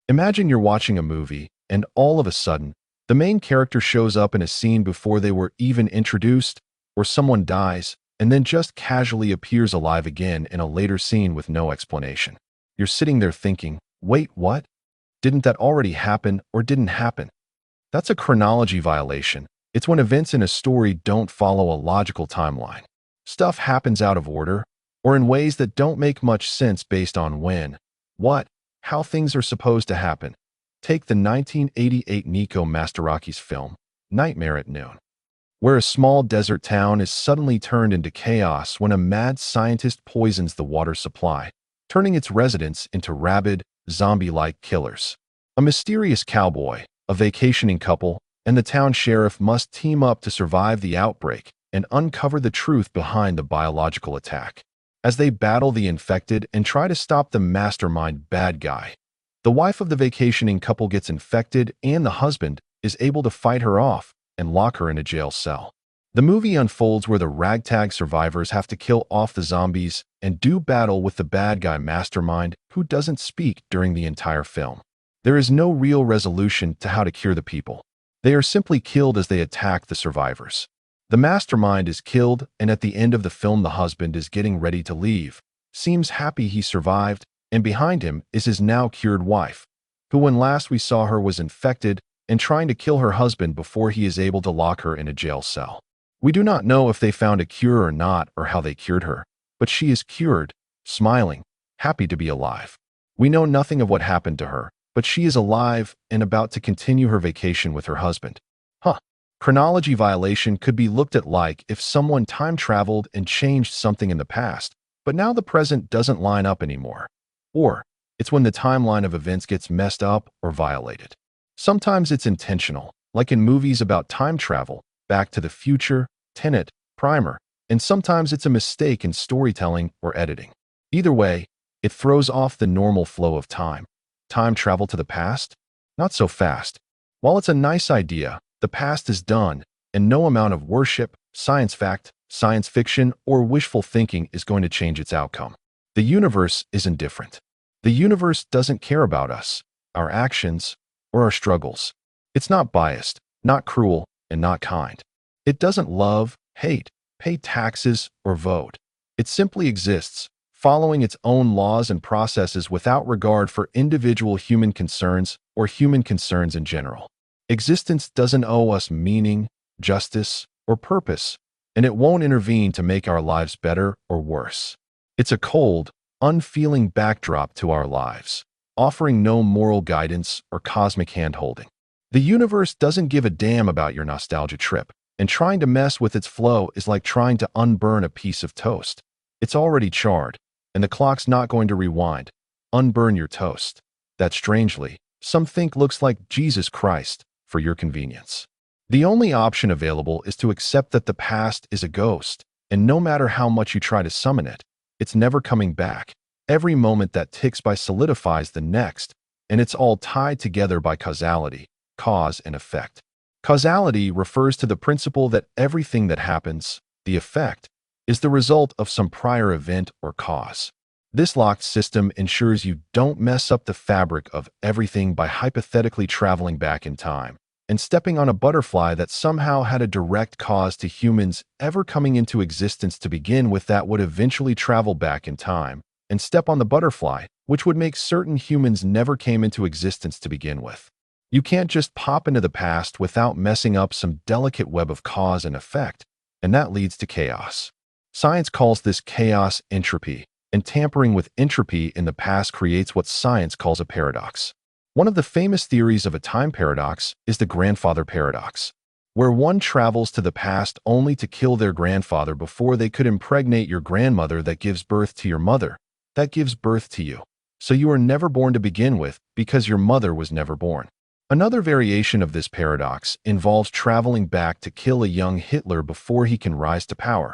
Imagine you're watching a movie, and all of a sudden, the main character shows up in a scene before they were even introduced, or someone dies, and then just casually appears alive again in a later scene with no explanation. You're sitting there thinking, wait, what? Didn't that already happen or didn't happen? That's a chronology violation. It's when events in a story don't follow a logical timeline. Stuff happens out of order, or in ways that don't make much sense based on when, what, how things are supposed to happen. Take the 1988 Nico Mastarakis film, Nightmare at Noon, where a small desert town is suddenly turned into chaos when a mad scientist poisons the water supply, turning its residents into rabid, zombie-like killers. A mysterious cowboy, a vacationing couple, and the town sheriff must team up to survive the outbreak and uncover the truth behind the biological attack. As they battle the infected and try to stop the mastermind bad guy, the wife of the vacationing couple gets infected and the husband is able to fight her off and lock her in a jail cell. The movie unfolds where the ragtag survivors have to kill off the zombies and do battle with the bad guy mastermind who doesn't speak during the entire film. There is no real resolution to how to cure the people. They are simply killed as they attack the survivors. The mastermind is killed, and at the end of the film the husband is getting ready to leave, seems happy he survived, and behind him is his now cured wife, who when last we saw her was infected and trying to kill her husband before he is able to lock her in a jail cell. We do not know if they found a cure or not or how they cured her, but she is cured, smiling, happy to be alive. We know nothing of what happened to her, but she is alive and about to continue her vacation with her husband. Chronology violation could be looked at like if someone time traveled and changed something in the past, but now the present doesn't line up anymore. Or it's when the timeline of events gets messed up or violated. Sometimes it's intentional, like in movies about time travel, Back to the Future, Tenet, Primer, and sometimes it's a mistake in storytelling or editing. Either way, it throws off the normal flow of time. Time travel to the past? Not so fast. While it's a nice idea, the past is done, and no amount of worship, science fact, science fiction, or wishful thinking is going to change its outcome. The universe is indifferent. The universe doesn't care about us, our actions, or our struggles. It's not biased, not cruel, and not kind. It doesn't love, hate, pay taxes, or vote. It simply exists, following its own laws and processes without regard for individual human concerns or human concerns in general. Existence doesn't owe us meaning, justice, or purpose, and it won't intervene to make our lives better or worse. It's a cold, unfeeling backdrop to our lives, offering no moral guidance or cosmic hand-holding. The universe doesn't give a damn about your nostalgia trip, and trying to mess with its flow is like trying to unburn a piece of toast. It's already charred, and the clock's not going to rewind. Unburn your toast. That strangely, some think looks like Jesus Christ, for your convenience. The only option available is to accept that the past is a ghost, and no matter how much you try to summon it, it's never coming back. Every moment that ticks by solidifies the next, and it's all tied together by causality, cause and effect. Causality refers to the principle that everything that happens, the effect, is the result of some prior event or cause. This locked system ensures you don't mess up the fabric of everything by hypothetically traveling back in time and stepping on a butterfly that somehow had a direct cause to humans ever coming into existence to begin with that would eventually travel back in time and step on the butterfly, which would make certain humans never came into existence to begin with. You can't just pop into the past without messing up some delicate web of cause and effect, and that leads to chaos. Science calls this chaos entropy, and tampering with entropy in the past creates what science calls a paradox. One of the famous theories of a time paradox is the grandfather paradox, where one travels to the past only to kill their grandfather before they could impregnate your grandmother that gives birth to your mother, that gives birth to you. So you are never born to begin with because your mother was never born. Another variation of this paradox involves traveling back to kill a young Hitler before he can rise to power.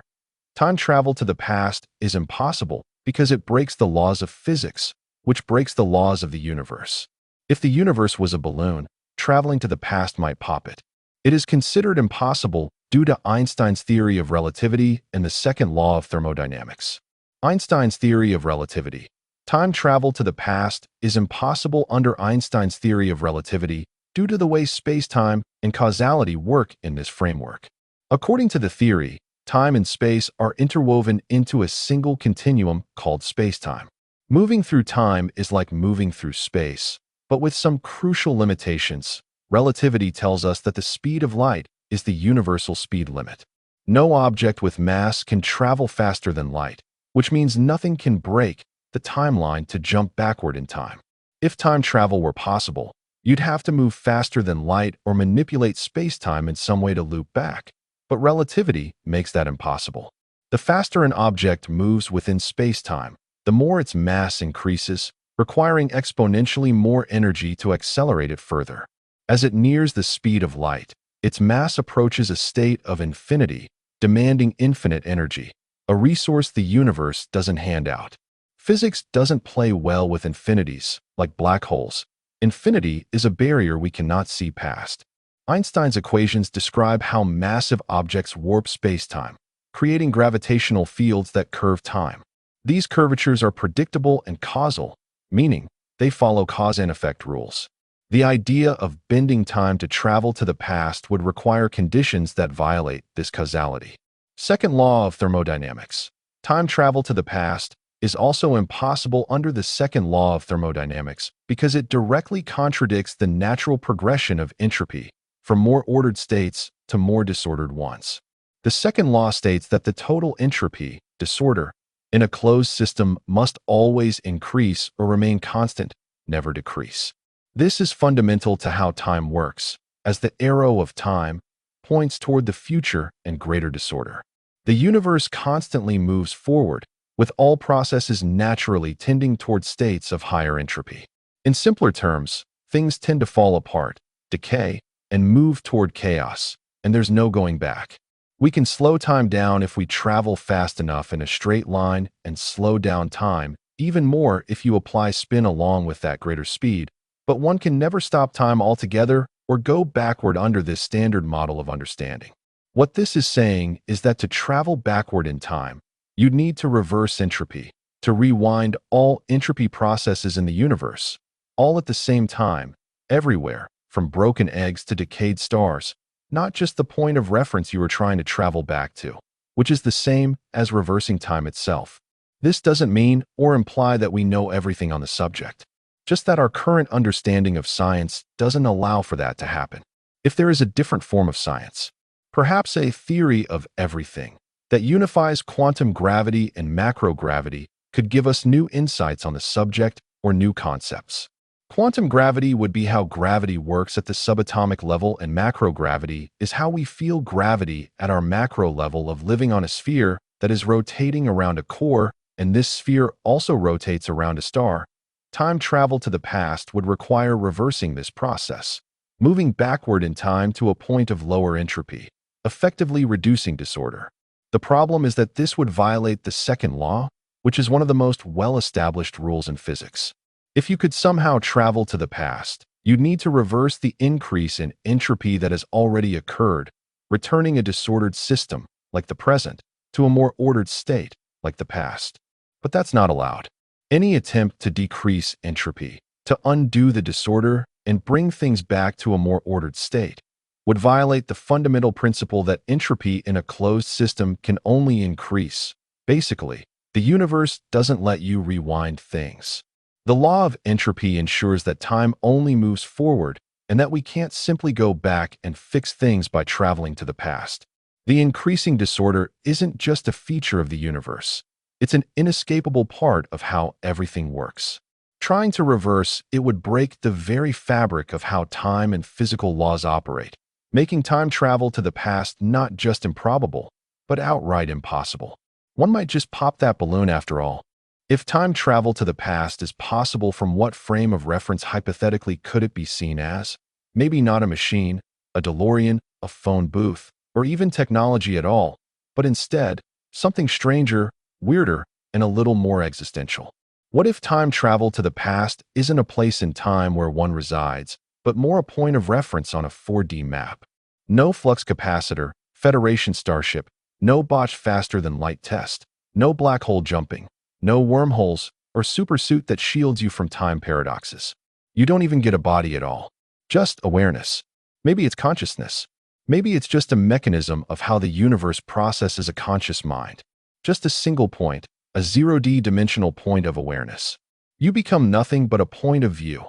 Time travel to the past is impossible because it breaks the laws of physics, which breaks the laws of the universe. If the universe was a balloon, traveling to the past might pop it. It is considered impossible due to Einstein's theory of relativity and the second law of thermodynamics. Einstein's theory of relativity Time travel to the past is impossible under Einstein's theory of relativity due to the way space-time and causality work in this framework. According to the theory, time and space are interwoven into a single continuum called space-time. Moving through time is like moving through space, but with some crucial limitations. Relativity tells us that the speed of light is the universal speed limit. No object with mass can travel faster than light, which means nothing can break the timeline to jump backward in time. If time travel were possible, you'd have to move faster than light or manipulate space-time in some way to loop back. But relativity makes that impossible. The faster an object moves within space-time, the more its mass increases, requiring exponentially more energy to accelerate it further. As it nears the speed of light, its mass approaches a state of infinity, demanding infinite energy, a resource the universe doesn't hand out. Physics doesn't play well with infinities, like black holes. Infinity is a barrier we cannot see past. Einstein's equations describe how massive objects warp space-time, creating gravitational fields that curve time. These curvatures are predictable and causal, meaning they follow cause and effect rules. The idea of bending time to travel to the past would require conditions that violate this causality. Second law of thermodynamics. Time travel to the past is also impossible under the second law of thermodynamics because it directly contradicts the natural progression of entropy from more ordered states to more disordered ones. The second law states that the total entropy, disorder, in a closed system must always increase or remain constant, never decrease. This is fundamental to how time works, as the arrow of time points toward the future and greater disorder. The universe constantly moves forward, with all processes naturally tending toward states of higher entropy. In simpler terms, things tend to fall apart, decay, and move toward chaos, and there's no going back. We can slow time down if we travel fast enough in a straight line and slow down time even more if you apply spin along with that greater speed, but one can never stop time altogether or go backward under this standard model of understanding. What this is saying is that to travel backward in time, you'd need to reverse entropy, to rewind all entropy processes in the universe, all at the same time, everywhere, from broken eggs to decayed stars, not just the point of reference you were trying to travel back to, which is the same as reversing time itself. This doesn't mean or imply that we know everything on the subject, just that our current understanding of science doesn't allow for that to happen. If there is a different form of science, perhaps a theory of everything, that unifies quantum gravity and macrogravity could give us new insights on the subject or new concepts. Quantum gravity would be how gravity works at the subatomic level, and macrogravity is how we feel gravity at our macro level of living on a sphere that is rotating around a core, and this sphere also rotates around a star. Time travel to the past would require reversing this process, moving backward in time to a point of lower entropy, effectively reducing disorder. The problem is that this would violate the second law, which is one of the most well-established rules in physics. If you could somehow travel to the past, you'd need to reverse the increase in entropy that has already occurred, returning a disordered system, like the present, to a more ordered state, like the past. But that's not allowed. Any attempt to decrease entropy, to undo the disorder and bring things back to a more ordered state, would violate the fundamental principle that entropy in a closed system can only increase. Basically, the universe doesn't let you rewind things. The law of entropy ensures that time only moves forward and that we can't simply go back and fix things by traveling to the past. The increasing disorder isn't just a feature of the universe. It's an inescapable part of how everything works. Trying to reverse it would break the very fabric of how time and physical laws operate, making time travel to the past not just improbable, but outright impossible. One might just pop that balloon after all. If time travel to the past is possible, from what frame of reference hypothetically could it be seen as? Maybe not a machine, a DeLorean, a phone booth, or even technology at all, but instead, something stranger, weirder, and a little more existential. What if time travel to the past isn't a place in time where one resides, but more a point of reference on a 4D map? No flux capacitor, Federation starship, no botched faster-than-light test, no black hole jumping, no wormholes, or supersuit that shields you from time paradoxes. You don't even get a body at all. Just awareness. Maybe it's consciousness. Maybe it's just a mechanism of how the universe processes a conscious mind. Just a single point, a 0D-dimensional point of awareness. You become nothing but a point of view.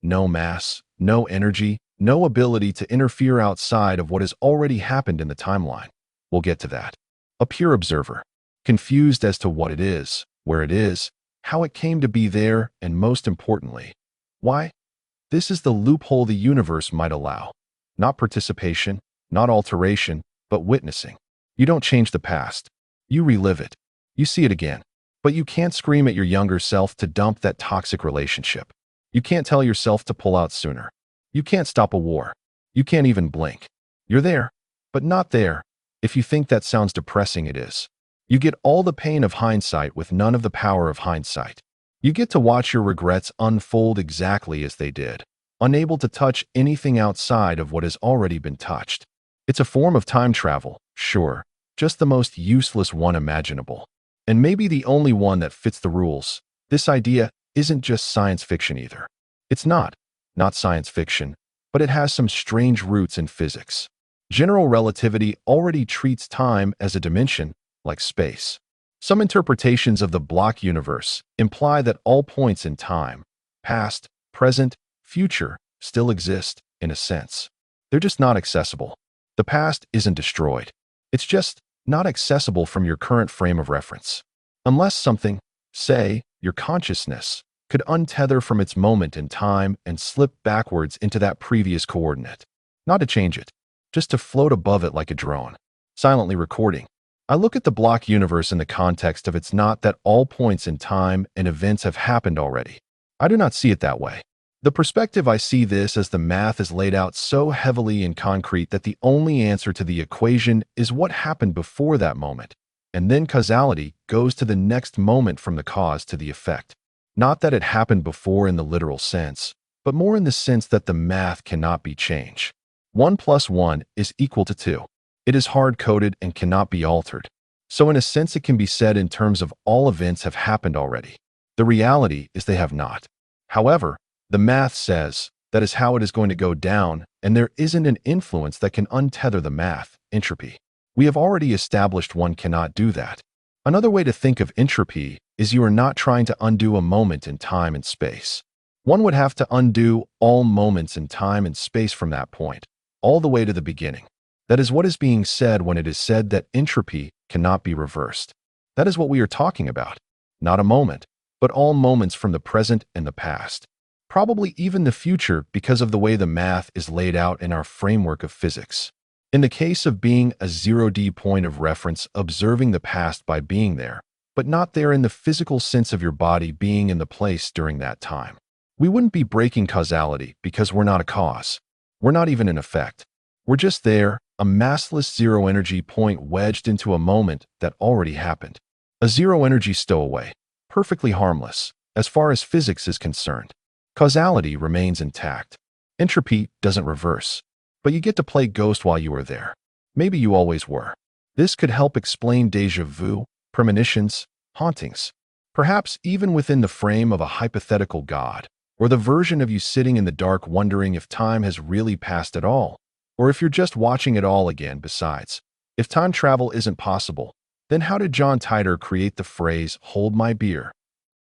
No mass, no energy, no ability to interfere outside of what has already happened in the timeline. We'll get to that. A pure observer, confused as to what it is, where it is, how it came to be there, and most importantly, why? This is the loophole the universe might allow. Not participation, not alteration, but witnessing. You don't change the past. You relive it. You see it again. But you can't scream at your younger self to dump that toxic relationship. You can't tell yourself to pull out sooner. You can't stop a war. You can't even blink. You're there, but not there. If you think that sounds depressing, it is. You get all the pain of hindsight with none of the power of hindsight. You get to watch your regrets unfold exactly as they did, unable to touch anything outside of what has already been touched. It's a form of time travel, sure, just the most useless one imaginable. And maybe the only one that fits the rules. This idea isn't just science fiction either. It's not science fiction, but it has some strange roots in physics. General relativity already treats time as a dimension, like space. Some interpretations of the block universe imply that all points in time, past, present, future, still exist, in a sense. They're just not accessible. The past isn't destroyed. It's just not accessible from your current frame of reference. Unless something, say, your consciousness, could untether from its moment in time and slip backwards into that previous coordinate. Not to change it, just to float above it like a drone, silently recording. I look at the block universe in the context of it's not that all points in time and events have happened already. I do not see it that way. The perspective I see this as the math is laid out so heavily in concrete that the only answer to the equation is what happened before that moment, and then causality goes to the next moment from the cause to the effect. Not that it happened before in the literal sense, but more in the sense that the math cannot be changed. 1 plus 1 is equal to 2. It is hard-coded and cannot be altered. So in a sense it can be said in terms of all events have happened already. The reality is they have not. However, the math says that is how it is going to go down, and there isn't an influence that can untether the math, entropy. We have already established one cannot do that. Another way to think of entropy is you are not trying to undo a moment in time and space. One would have to undo all moments in time and space from that point, all the way to the beginning. That is what is being said when it is said that entropy cannot be reversed. That is what we are talking about. Not a moment, but all moments from the present and the past. Probably even the future because of the way the math is laid out in our framework of physics. In the case of being a 0D point of reference, observing the past by being there, but not there in the physical sense of your body being in the place during that time. We wouldn't be breaking causality because we're not a cause. We're not even an effect. We're just there, a massless zero-energy point wedged into a moment that already happened. A zero-energy stowaway, perfectly harmless, as far as physics is concerned. Causality remains intact. Entropy doesn't reverse. But you get to play ghost while you are there. Maybe you always were. This could help explain déjà vu, premonitions, hauntings. Perhaps even within the frame of a hypothetical God, or the version of you sitting in the dark wondering if time has really passed at all, or if you're just watching it all again. Besides, if time travel isn't possible, then how did John Titor create the phrase, "hold my beer"?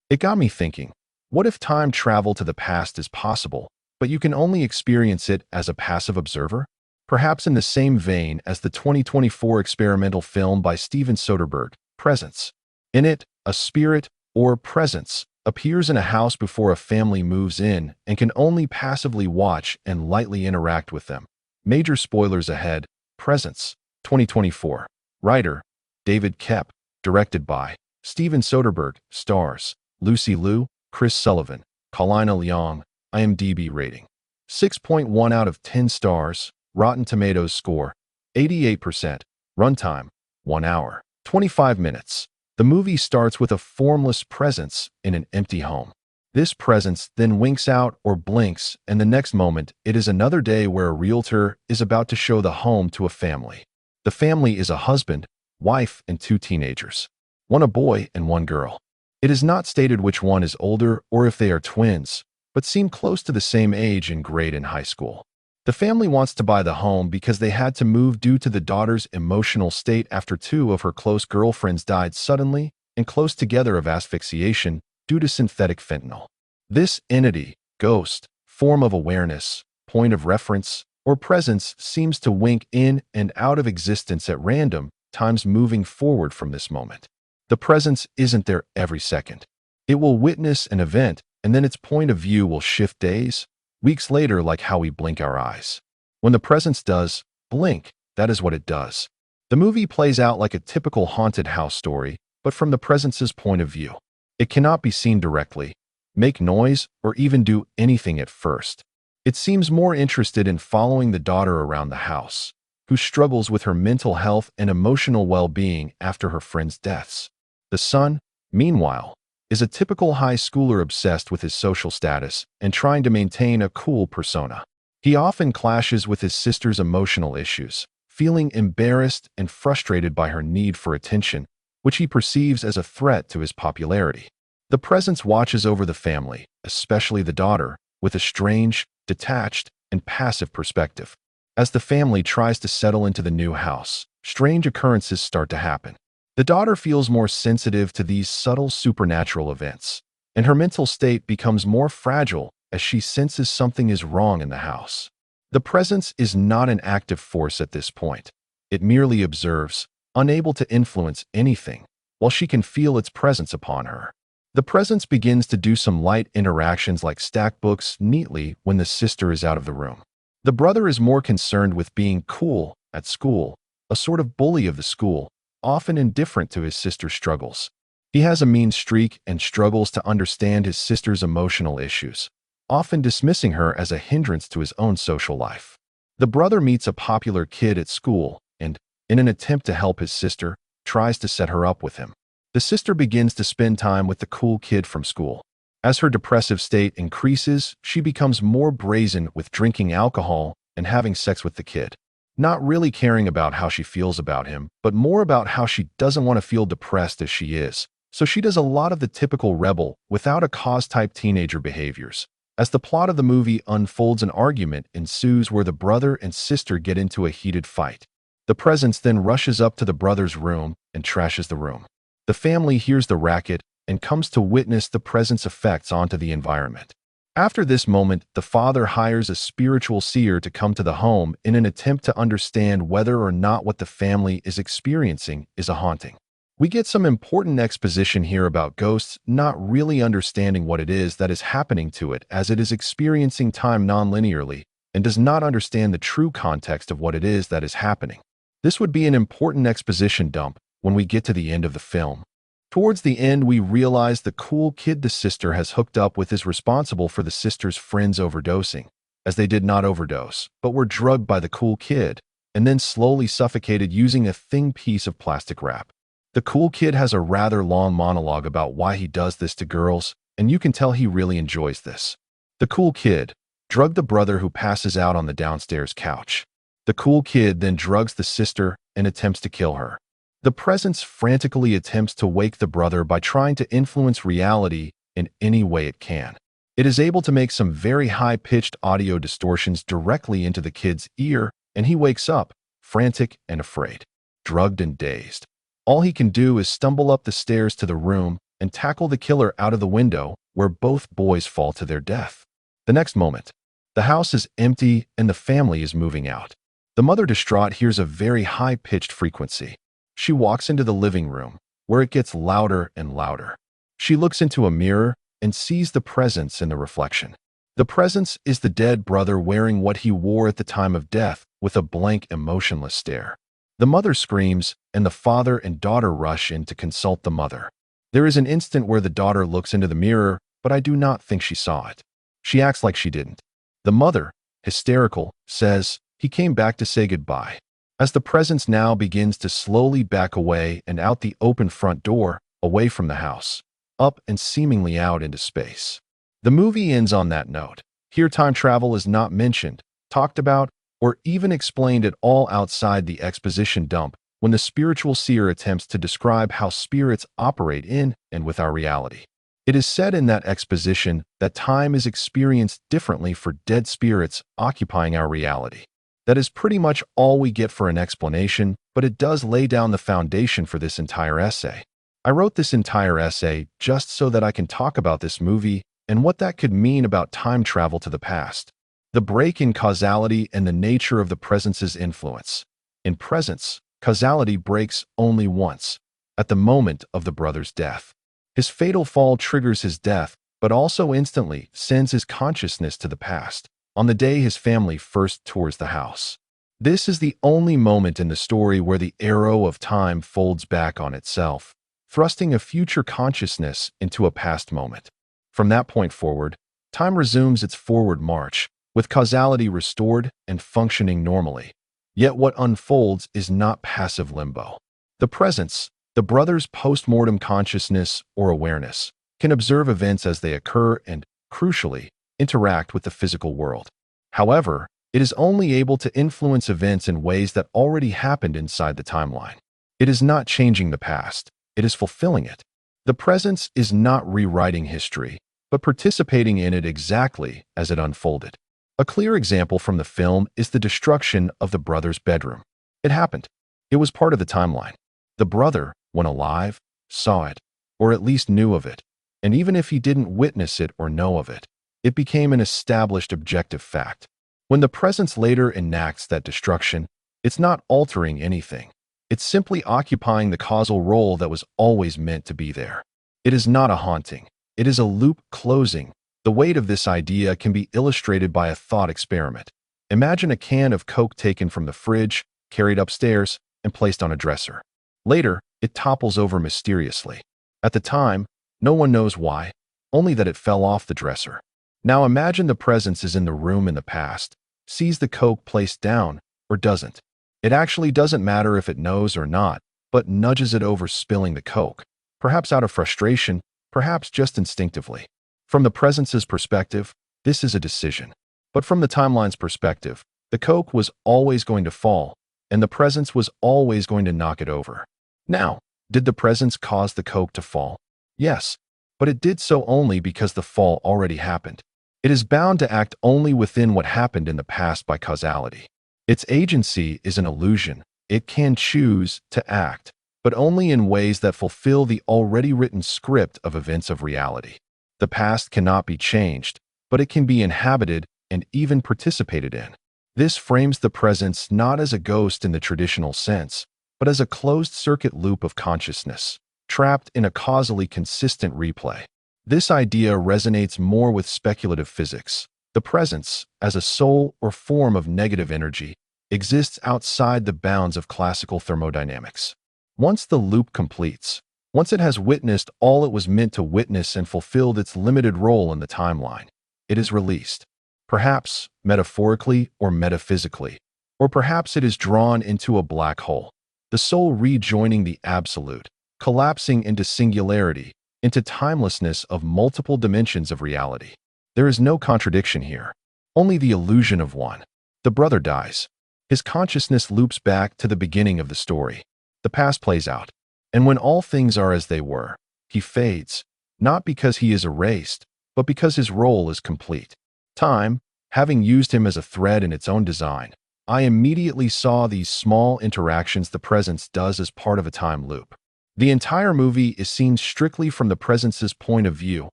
It got me thinking, what if time travel to the past is possible, but you can only experience it as a passive observer? Perhaps in the same vein as the 2024 experimental film by Steven Soderbergh, Presence. In it, a spirit, or presence, appears in a house before a family moves in and can only passively watch and lightly interact with them. Major spoilers ahead. Presence, 2024. Writer, David Koepp. Directed by Steven Soderbergh. Stars, Lucy Liu, Chris Sullivan, Paulina Leong. IMDb rating, 6.1 out of 10 stars. Rotten Tomatoes score, 88%. Runtime, 1 hour, 25 minutes. The movie starts with a formless presence in an empty home. This presence then winks out or blinks, and the next moment, it is another day where a realtor is about to show the home to a family. The family is a husband, wife, and 2 teenagers. One a boy and 1 girl. It is not stated which one is older or if they are twins, but seem close to the same age in grade in high school. The family wants to buy the home because they had to move due to the daughter's emotional state after two of her close girlfriends died suddenly and close together of asphyxiation due to synthetic fentanyl. This entity, ghost, form of awareness, point of reference, or presence seems to wink in and out of existence at random times moving forward from this moment. The presence isn't there every second. It will witness an event and then its point of view will shift days, weeks later, like how we blink our eyes. When the presence does blink, that is what it does. The movie plays out like a typical haunted house story, but from the presence's point of view. It cannot be seen directly, make noise, or even do anything at first. It seems more interested in following the daughter around the house, who struggles with her mental health and emotional well-being after her friends' deaths. The son, meanwhile, is a typical high schooler obsessed with his social status and trying to maintain a cool persona. He often clashes with his sister's emotional issues, feeling embarrassed and frustrated by her need for attention, which he perceives as a threat to his popularity. The presence watches over the family, especially the daughter, with a strange, detached, and passive perspective. As the family tries to settle into the new house, strange occurrences start to happen. The daughter feels more sensitive to these subtle supernatural events, and her mental state becomes more fragile as she senses something is wrong in the house. The presence is not an active force at this point. It merely observes, unable to influence anything, while she can feel its presence upon her. The presence begins to do some light interactions like stack books neatly when the sister is out of the room. The brother is more concerned with being cool at school, a sort of bully of the school, often indifferent to his sister's struggles. He has a mean streak and struggles to understand his sister's emotional issues, often dismissing her as a hindrance to his own social life. The brother meets a popular kid at school and, in an attempt to help his sister, tries to set her up with him. The sister begins to spend time with the cool kid from school. As her depressive state increases, she becomes more brazen with drinking alcohol and having sex with the kid. Not really caring about how she feels about him, but more about how she doesn't want to feel depressed as she is. So she does a lot of the typical rebel, without a cause type teenager behaviors. As the plot of the movie unfolds, an argument ensues where the brother and sister get into a heated fight. The presence then rushes up to the brother's room and trashes the room. The family hears the racket and comes to witness the presence effects onto the environment. After this moment, the father hires a spiritual seer to come to the home in an attempt to understand whether or not what the family is experiencing is a haunting. We get some important exposition here about ghosts not really understanding what it is that is happening to it, as it is experiencing time non-linearly and does not understand the true context of what it is that is happening. This would be an important exposition dump when we get to the end of the film. Towards the end, we realize the cool kid the sister has hooked up with is responsible for the sister's friends overdosing, as they did not overdose, but were drugged by the cool kid, and then slowly suffocated using a thin piece of plastic wrap. The cool kid has a rather long monologue about why he does this to girls, and you can tell he really enjoys this. The cool kid drugged the brother, who passes out on the downstairs couch. The cool kid then drugs the sister and attempts to kill her. The presence frantically attempts to wake the brother by trying to influence reality in any way it can. It is able to make some very high-pitched audio distortions directly into the kid's ear, and he wakes up, frantic and afraid, drugged and dazed. All he can do is stumble up the stairs to the room and tackle the killer out of the window, where both boys fall to their death. The next moment, the house is empty and the family is moving out. The mother, distraught, hears a very high-pitched frequency. She walks into the living room, where it gets louder and louder. She looks into a mirror and sees the presence in the reflection. The presence is the dead brother wearing what he wore at the time of death, with a blank, emotionless stare. The mother screams, and the father and daughter rush in to consult the mother. There is an instant where the daughter looks into the mirror, but I do not think she saw it. She acts like she didn't. The mother, hysterical, says, "He came back to say goodbye." As the presence now begins to slowly back away and out the open front door, away from the house, up and seemingly out into space. The movie ends on that note. Here time travel is not mentioned, talked about, or even explained at all outside the exposition dump, when the spiritual seer attempts to describe how spirits operate in and with our reality. It is said in that exposition that time is experienced differently for dead spirits occupying our reality. That is pretty much all we get for an explanation, but it does lay down the foundation for this entire essay. I wrote this entire essay just so that I can talk about this movie and what that could mean about time travel to the past, the break in causality and the nature of the presence's influence. In presence, causality breaks only once, at the moment of the brother's death. His fatal fall triggers his death, but also instantly sends his consciousness to the past, on the day his family first tours the house. This is the only moment in the story where the arrow of time folds back on itself, thrusting a future consciousness into a past moment. From that point forward, time resumes its forward march, with causality restored and functioning normally. Yet what unfolds is not passive limbo. The presence, the brother's post-mortem consciousness or awareness, can observe events as they occur and, crucially, interact with the physical world. However, it is only able to influence events in ways that already happened inside the timeline. It is not changing the past, it is fulfilling it. The presence is not rewriting history, but participating in it exactly as it unfolded. A clear example from the film is the destruction of the brother's bedroom. It happened. It was part of the timeline. The brother, when alive, saw it, or at least knew of it, and even if he didn't witness it or know of it, it became an established objective fact. When the presence later enacts that destruction, it's not altering anything. It's simply occupying the causal role that was always meant to be there. It is not a haunting. It is a loop closing. The weight of this idea can be illustrated by a thought experiment. Imagine a can of Coke taken from the fridge, carried upstairs, and placed on a dresser. Later, it topples over mysteriously. At the time, no one knows why, only that it fell off the dresser. Now imagine the presence is in the room in the past, sees the Coke placed down, or doesn't. It actually doesn't matter if it knows or not, but nudges it over, spilling the Coke, perhaps out of frustration, perhaps just instinctively. From the presence's perspective, this is a decision. But from the timeline's perspective, the Coke was always going to fall, and the presence was always going to knock it over. Now, did the presence cause the Coke to fall? Yes, but it did so only because the fall already happened. It is bound to act only within what happened in the past by causality. Its agency is an illusion. It can choose to act, but only in ways that fulfill the already written script of events of reality. The past cannot be changed, but it can be inhabited and even participated in. This frames the presence not as a ghost in the traditional sense, but as a closed-circuit loop of consciousness, trapped in a causally consistent replay. This idea resonates more with speculative physics. The presence, as a soul or form of negative energy, exists outside the bounds of classical thermodynamics. Once the loop completes, once it has witnessed all it was meant to witness and fulfilled its limited role in the timeline, it is released. Perhaps metaphorically or metaphysically, or perhaps it is drawn into a black hole, the soul rejoining the absolute, collapsing into singularity, into timelessness of multiple dimensions of reality. There is no contradiction here, only the illusion of one. The brother dies. His consciousness loops back to the beginning of the story. The past plays out, and when all things are as they were, he fades, not because he is erased, but because his role is complete. Time, having used him as a thread in its own design, I immediately saw these small interactions the presence does as part of a time loop. The entire movie is seen strictly from the presence's point of view,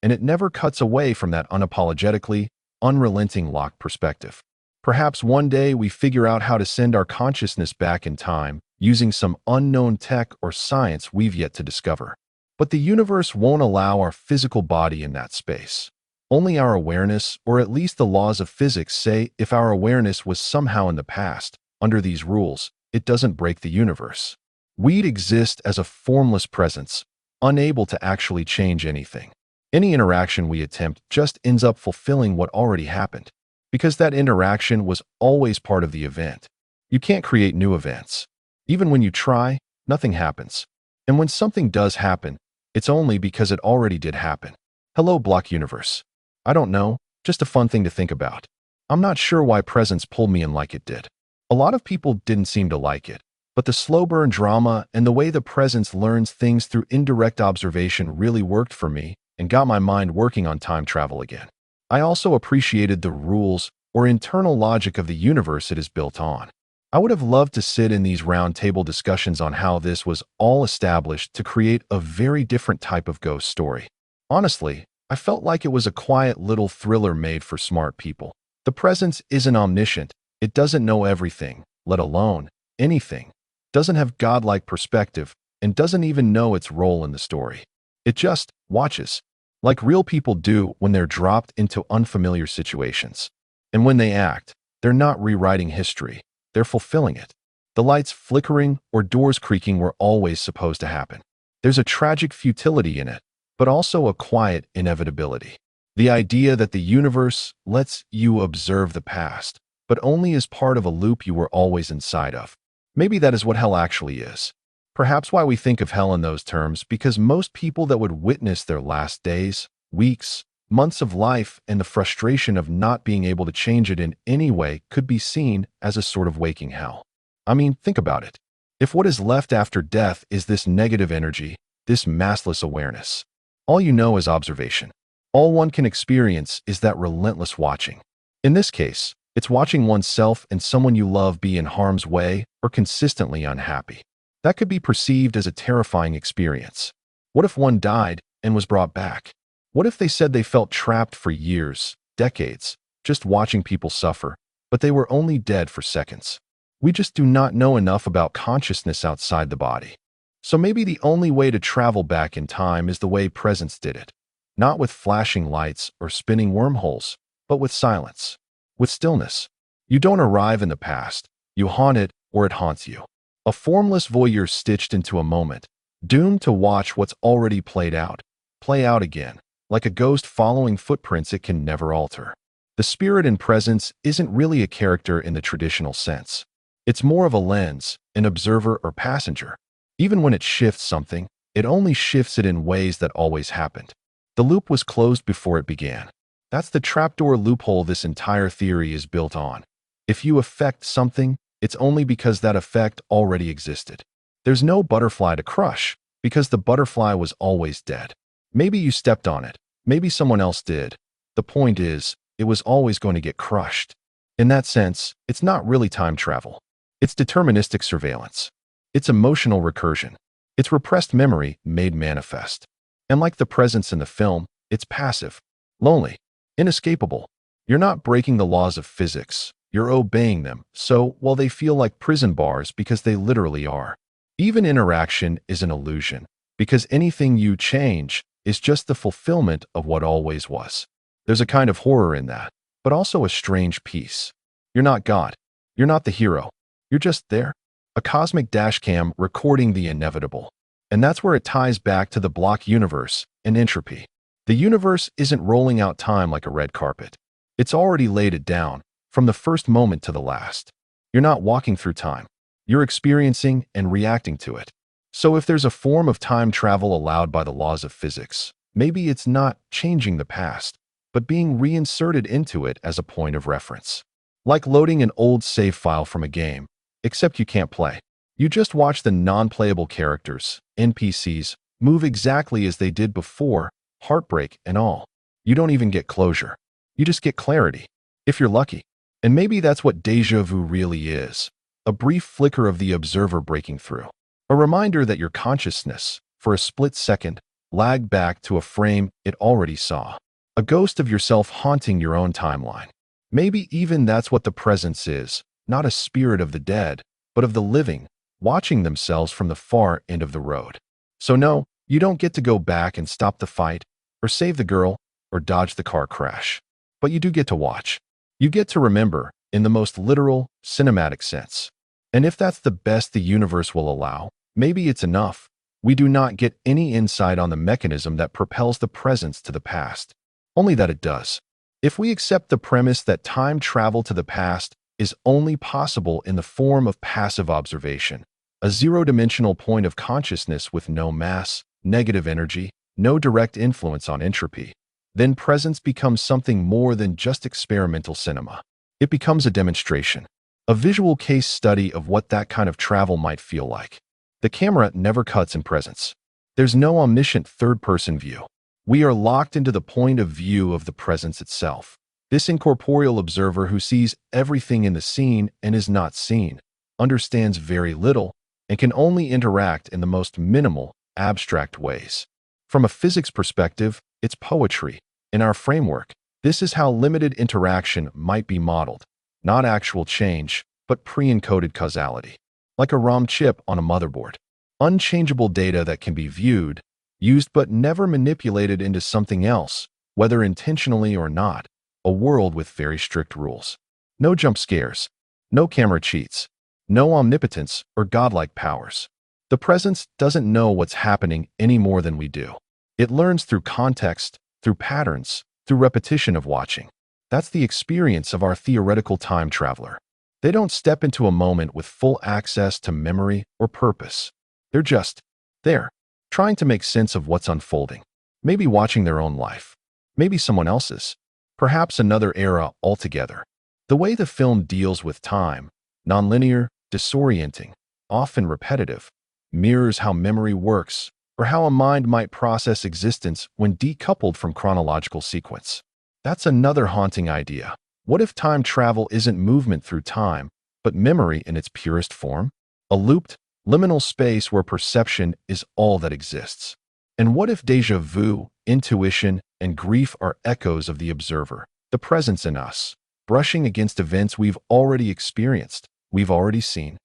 and it never cuts away from that unapologetically, unrelenting locked perspective. Perhaps one day we figure out how to send our consciousness back in time using some unknown tech or science we've yet to discover. But the universe won't allow our physical body in that space. Only our awareness, or at least the laws of physics, say if our awareness was somehow in the past, under these rules, it doesn't break the universe. We'd exist as a formless presence, unable to actually change anything. Any interaction we attempt just ends up fulfilling what already happened, because that interaction was always part of the event. You can't create new events. Even when you try, nothing happens. And when something does happen, it's only because it already did happen. Hello, block universe. I don't know, just a fun thing to think about. I'm not sure why presence pulled me in like it did. A lot of people didn't seem to like it. But the slow burn drama and the way the presence learns things through indirect observation really worked for me and got my mind working on time travel again. I also appreciated the rules or internal logic of the universe it is built on. I would have loved to sit in these round table discussions on how this was all established to create a very different type of ghost story. Honestly, I felt like it was a quiet little thriller made for smart people. The presence isn't omniscient. It doesn't know everything, let alone anything, doesn't have godlike perspective, and doesn't even know its role in the story. It just watches, like real people do when they're dropped into unfamiliar situations. And when they act, they're not rewriting history, they're fulfilling it. The lights flickering or doors creaking were always supposed to happen. There's a tragic futility in it, but also a quiet inevitability. The idea that the universe lets you observe the past, but only as part of a loop you were always inside of. Maybe that is what hell actually is. Perhaps why we think of hell in those terms, because most people that would witness their last days, weeks, months of life and the frustration of not being able to change it in any way could be seen as a sort of waking hell. I mean, think about it. If what is left after death is this negative energy, this massless awareness, all you know is observation. All one can experience is that relentless watching. In this case, it's watching oneself and someone you love be in harm's way or consistently unhappy. That could be perceived as a terrifying experience. What if one died and was brought back? What if they said they felt trapped for years, decades, just watching people suffer, but they were only dead for seconds? We just do not know enough about consciousness outside the body. So maybe the only way to travel back in time is the way presence did it. Not with flashing lights or spinning wormholes, but with silence, with stillness. You don't arrive in the past, you haunt it or it haunts you. A formless voyeur stitched into a moment, doomed to watch what's already played out, play out again, like a ghost following footprints it can never alter. The spirit in presence isn't really a character in the traditional sense. It's more of a lens, an observer or passenger. Even when it shifts something, it only shifts it in ways that always happened. The loop was closed before it began. That's the trapdoor loophole this entire theory is built on. If you affect something, it's only because that effect already existed. There's no butterfly to crush, because the butterfly was always dead. Maybe you stepped on it, maybe someone else did. The point is, it was always going to get crushed. In that sense, it's not really time travel. It's deterministic surveillance. It's emotional recursion. It's repressed memory made manifest. And like the presence in the film, it's passive, lonely, inescapable. You're not breaking the laws of physics. You're obeying them. So, while they feel like prison bars because they literally are, even interaction is an illusion, because anything you change is just the fulfillment of what always was. There's a kind of horror in that, but also a strange peace. You're not God. You're not the hero. You're just there. A cosmic dashcam recording the inevitable. And that's where it ties back to the block universe and entropy. The universe isn't rolling out time like a red carpet. It's already laid it down, from the first moment to the last. You're not walking through time. You're experiencing and reacting to it. So if there's a form of time travel allowed by the laws of physics, maybe it's not changing the past, but being reinserted into it as a point of reference. Like loading an old save file from a game, except you can't play. You just watch the non-playable characters, NPCs, move exactly as they did before, heartbreak and all. You don't even get closure. You just get clarity, if you're lucky. And maybe that's what déjà vu really is. A brief flicker of the observer breaking through. A reminder that your consciousness, for a split second, lagged back to a frame it already saw. A ghost of yourself haunting your own timeline. Maybe even that's what the presence is, not a spirit of the dead, but of the living, watching themselves from the far end of the road. So no, you don't get to go back and stop the fight, or save the girl, or dodge the car crash. But you do get to watch. You get to remember, in the most literal, cinematic sense. And if that's the best the universe will allow, maybe it's enough. We do not get any insight on the mechanism that propels the presence to the past. Only that it does. If we accept the premise that time travel to the past is only possible in the form of passive observation, a zero-dimensional point of consciousness with no mass, negative energy, no direct influence on entropy, then presence becomes something more than just experimental cinema. It becomes a demonstration. A visual case study of what that kind of travel might feel like. The camera never cuts in presence. There's no omniscient third-person view. We are locked into the point of view of the presence itself. This incorporeal observer who sees everything in the scene and is not seen, understands very little, and can only interact in the most minimal, abstract ways. From a physics perspective, it's poetry. In our framework, this is how limited interaction might be modeled. Not actual change, but pre-encoded causality. Like a ROM chip on a motherboard. Unchangeable data that can be viewed, used but never manipulated into something else, whether intentionally or not. A world with very strict rules. No jump scares. No camera cheats. No omnipotence or godlike powers. The presence doesn't know what's happening any more than we do. It learns through context, through patterns, through repetition of watching. That's the experience of our theoretical time traveler. They don't step into a moment with full access to memory or purpose. They're just there, trying to make sense of what's unfolding. Maybe watching their own life. Maybe someone else's. Perhaps another era altogether. The way the film deals with time, nonlinear, disorienting, often repetitive, mirrors how memory works or how a mind might process existence when decoupled from chronological sequence. That's another haunting idea. What if time travel isn't movement through time, but memory in its purest form? A looped, liminal space where perception is all that exists. And what if déjà vu, intuition, and grief are echoes of the observer, the presence in us, brushing against events we've already experienced, we've already seen?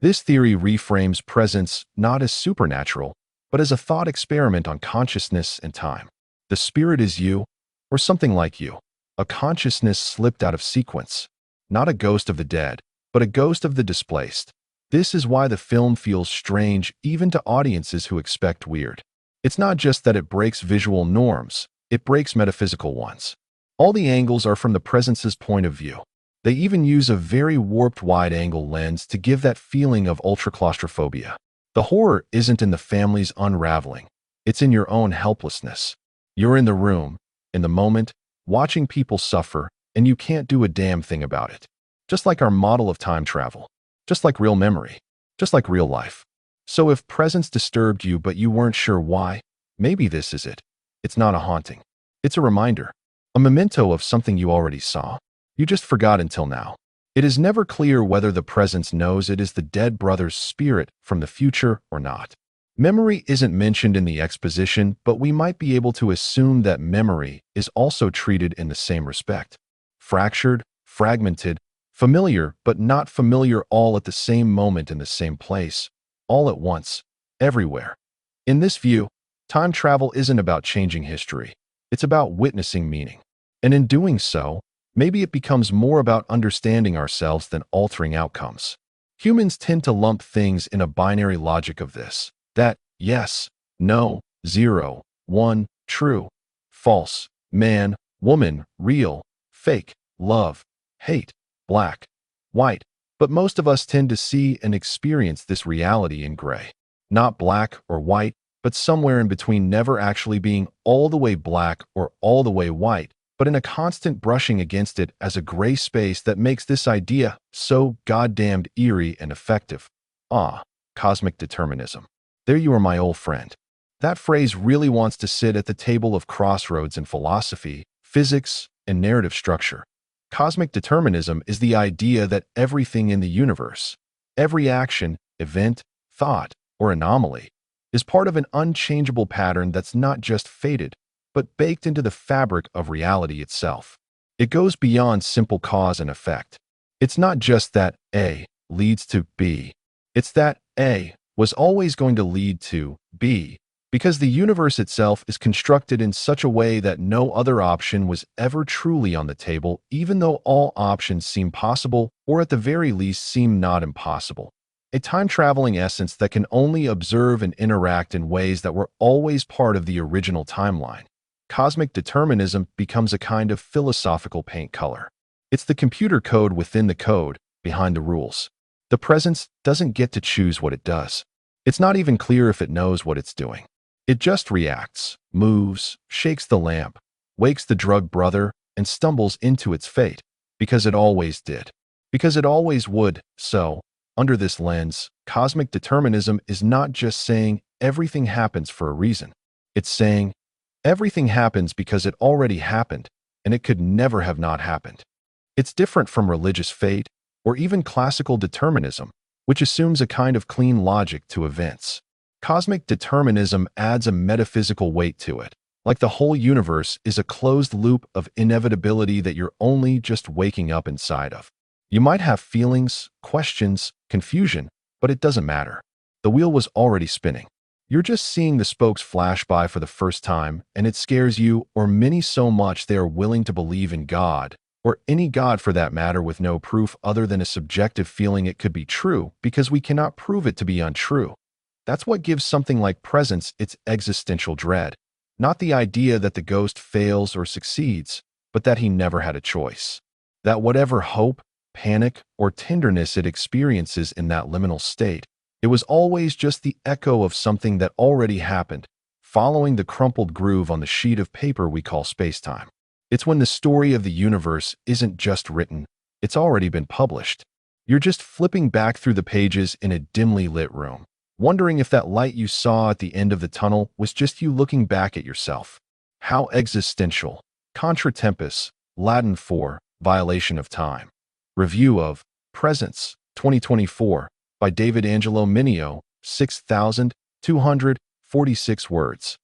This theory reframes presence not as supernatural, but as a thought experiment on consciousness and time. The spirit is you, or something like you, a consciousness slipped out of sequence, not a ghost of the dead, but a ghost of the displaced. This is why the film feels strange even to audiences who expect weird. It's not just that it breaks visual norms, it breaks metaphysical ones. All the angles are from the presence's point of view. They even use a very warped wide-angle lens to give that feeling of ultra-claustrophobia. The horror isn't in the family's unraveling. It's in your own helplessness. You're in the room, in the moment, watching people suffer, and you can't do a damn thing about it. Just like our model of time travel. Just like real memory. Just like real life. So if presence disturbed you but you weren't sure why, maybe this is it. It's not a haunting. It's a reminder. A memento of something you already saw. You just forgot until now. It is never clear whether the presence knows it is the dead brother's spirit from the future or not. Memory isn't mentioned in the exposition, but we might be able to assume that memory is also treated in the same respect. Fractured, fragmented, familiar but not familiar all at the same moment in the same place, all at once, everywhere. In this view, time travel isn't about changing history. It's about witnessing meaning. And in doing so, maybe it becomes more about understanding ourselves than altering outcomes. Humans tend to lump things in a binary logic of this. That, yes, no, 0, 1, true, false, man, woman, real, fake, love, hate, black, white. But most of us tend to see and experience this reality in gray. Not black or white, but somewhere in between, never actually being all the way black or all the way white, but in a constant brushing against it as a gray space that makes this idea so goddamned eerie and effective. Cosmic determinism. There you are, my old friend. That phrase really wants to sit at the table of crossroads in philosophy, physics, and narrative structure. Cosmic determinism is the idea that everything in the universe, every action, event, thought, or anomaly, is part of an unchangeable pattern that's not just fated, but baked into the fabric of reality itself. It goes beyond simple cause and effect. It's not just that A leads to B. It's that A was always going to lead to B, because the universe itself is constructed in such a way that no other option was ever truly on the table, even though all options seem possible, or at the very least seem not impossible. A time-traveling essence that can only observe and interact in ways that were always part of the original timeline. Cosmic determinism becomes a kind of philosophical paint color. It's the computer code within the code, behind the rules. The presence doesn't get to choose what it does. It's not even clear if it knows what it's doing. It just reacts, moves, shakes the lamp, wakes the drug brother, and stumbles into its fate, because it always did. Because it always would. So, under this lens, cosmic determinism is not just saying everything happens for a reason. It's saying everything happens because it already happened, and it could never have not happened. It's different from religious fate or even classical determinism, which assumes a kind of clean logic to events. Cosmic determinism adds a metaphysical weight to it, like the whole universe is a closed loop of inevitability that you're only just waking up inside of. You might have feelings, questions, confusion, but it doesn't matter. The wheel was already spinning. You're just seeing the spokes flash by for the first time, and it scares you or many so much they are willing to believe in God, or any God for that matter, with no proof other than a subjective feeling it could be true, because we cannot prove it to be untrue. That's what gives something like presence its existential dread. Not the idea that the ghost fails or succeeds, but that he never had a choice. That whatever hope, panic, or tenderness it experiences in that liminal state, it was always just the echo of something that already happened, following the crumpled groove on the sheet of paper we call spacetime. It's when the story of the universe isn't just written, it's already been published. You're just flipping back through the pages in a dimly lit room, wondering if that light you saw at the end of the tunnel was just you looking back at yourself. How existential. Contra tempus, Latin for violation of time. Review of Presence, 2024, by David Angelo Mineo, 6,246 words.